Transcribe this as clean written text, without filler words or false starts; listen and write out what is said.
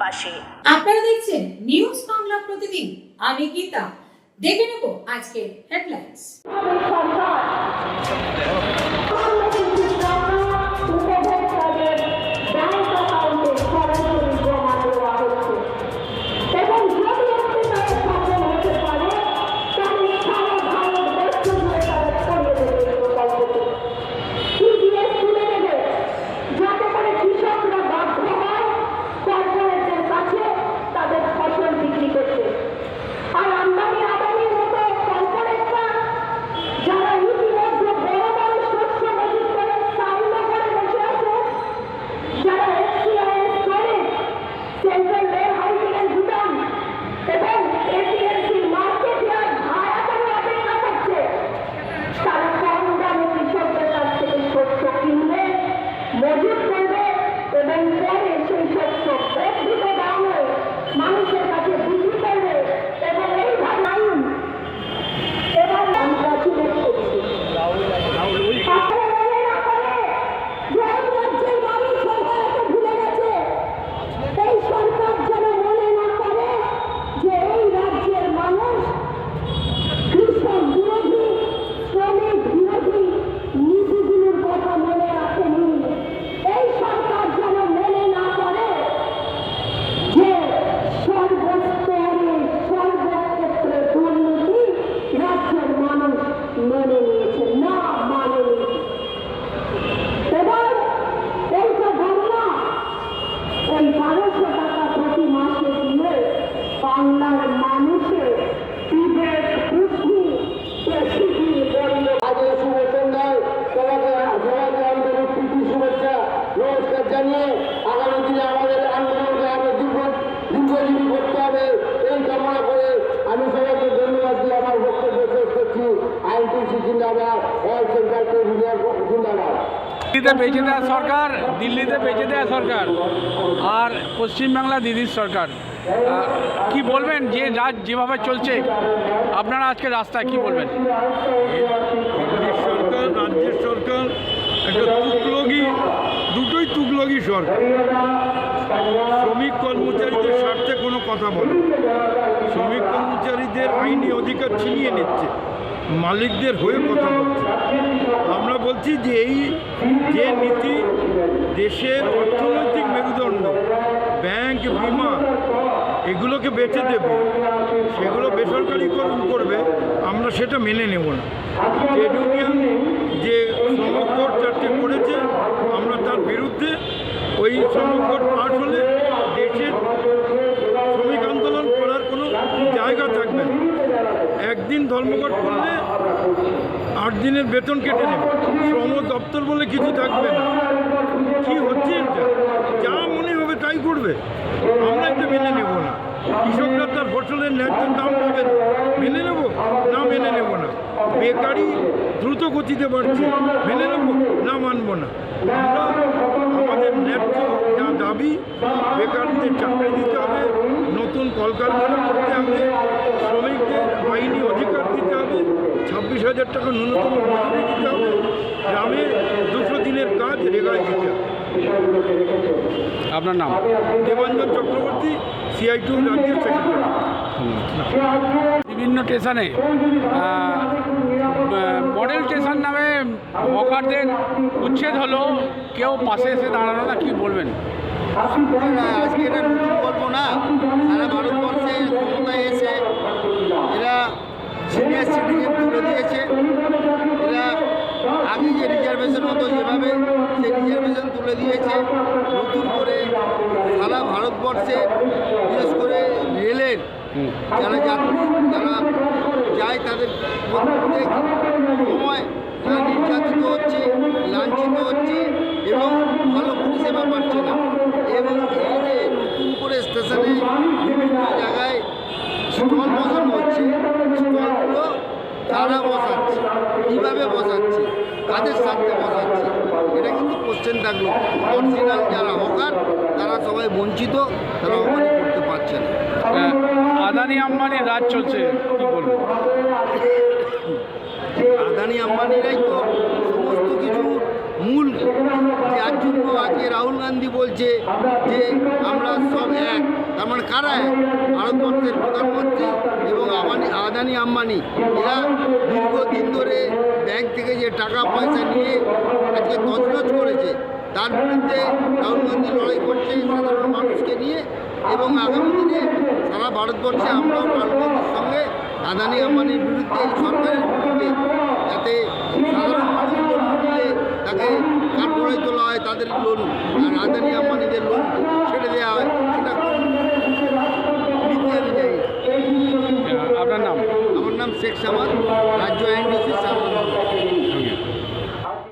পাশে। আপনারা দেখছেন নিউজ বাংলা প্রতিদিন। আমি গীতা। দেখে নেব আজকে হেডলাইন্স। দিল্লিতে বেঁচে দেওয়া সরকার, দিল্লিতে বেঁচে দেওয়া সরকার আর পশ্চিমবাংলা দিদির সরকার, কি বলবেন যে যেভাবে চলছে আপনারা আজকে রাস্তায় কি বলবেন? সরকার, রাজ্যের সরকার একটা তুগলকি, দুটোই তুগলকি সরকার। শ্রমিক কর্মচারীদের স্বার্থে কোনো কথা বলে, শ্রমিক কর্মচারীদের আইনি অধিকার ছিনিয়ে নিচ্ছে, মালিকদের হয়ে কথা বলছে। আমরা বলছি যে এই যে নীতি দেশের অর্থনৈতিক মেরুদণ্ড, ব্যাংক, বিমা এগুলোকে বেচে দেবে, সেগুলো বেসরকারিকরণ করবে, আমরা সেটা মেনে নেব না। ট্রেড ইউনিয়ন যে শ্রমকোড চারটে করেছে, আমরা তার বিরুদ্ধে। ওই শ্রমকোড পাশ হলে দেশের শ্রমিক আন্দোলন করার কোনো জায়গা থাকবে না। একদিন ধর্মঘট করলে 8 দিনের বেতন কেটে নেবে, শ্রম দপ্তর বলে কিছু থাকবে না। কি হচ্ছে এটা? যা মনে হবে তাই করবে, আমরা এটা মেনে নেব না। কৃষকরা তার ফসলের ন্যায্য দাম পাবে, মেনে নেব না, মেনে নেব না। বেকারি দ্রুত গতিতে বাড়ছে, মেনে নেব না, মানব না। আমরা আমাদের ন্যায্য যা দাবি, বেকারদের চাকরি দিতে হবে, নতুন কলকারখানা করতে হবে, শ্রমিকদের আইনি অধিকার দিতে হবে, 26,000 টাকা ন্যূনতম মজুরি দিতে হবে, গ্রামে 200 দিনের কাজ রেগায় দিতে হবে। আপনার নাম? দেবাঞ্জন চক্রবর্তী, CI2 রাজ্যের সেক্রেটারি। বিভিন্ন স্টেশনে মডেল স্টেশন নামে হকারদের উচ্ছেদ হলো, কেউ পাশে এসে দাঁড়ানো না, কি বলবেন? আজকে এটা নতুন গল্প না, সারা ভারতবর্ষে ক্ষমতায় এসে এরা সিনিয়র সিটিজেন তুলে দিয়েছে। এরা আগে যে রিজার্ভেশন হতো যেভাবে, সেই রিজার্ভেশন তুলে দিয়েছে নতুন করে। সারা ভারতবর্ষে বিশেষ করে রেলের যারা যাত্রী, যারা যায় তাদের প্রত্যেক সময় তারা নির্যাতিত হচ্ছে, লাঞ্ছিত হচ্ছে এবং ভালো পরিষেবা পাচ্ছে না। এবং এই যে নতুন করে স্টেশনে বিভিন্ন জায়গায় স্টল বসানো হচ্ছে, স্টলগুলো তারা বসাচ্ছে, কীভাবে বসাচ্ছে, কাদের সাথে বসাচ্ছে, এটা কিন্তু কোশ্চেন থাকলো। অরিজিনাল যারা হকার তারা সবাই বঞ্চিত, তারা হকারি করতে পারছে না। আদানি আম্বানির রাজ চলছে, কি বলবেন? আদানি আম্বানিরাই তো সমস্ত কিছু মূল যার জন্য আজকে রাহুল গান্ধী বলছে যে আমরা সব এক, তার মানে কারা এক? ভারতবর্ষের প্রধানমন্ত্রী এবং আদানি আম্বানি, এরা দীর্ঘদিন ধরে ব্যাংক থেকে যে টাকা পয়সা নিয়ে আজকে তছনছ করেছে, তার বিরুদ্ধে রাহুল গান্ধী লড়াই করছে সাধারণ মানুষকে নিয়ে। এবং আগামী দিনে সারা ভারতবর্ষে আমরাও রাহুল গান্ধীর সঙ্গে আদানি আম্বানির বিরুদ্ধে, এই সরকারের বিরুদ্ধে, যাতে সাধারণ মানুষ লোন নিলে তাকে কাঠগড়ায় তোলা হয়, তাদের লোন, আর আদানি আম্বানিদের লোন ছেড়ে দেওয়া হয়, সেটা নীতি আমি জানি না। আপনার নাম? আমার নাম শেখ সামাদ, রাজ্য আইনডিসি সাধারণ।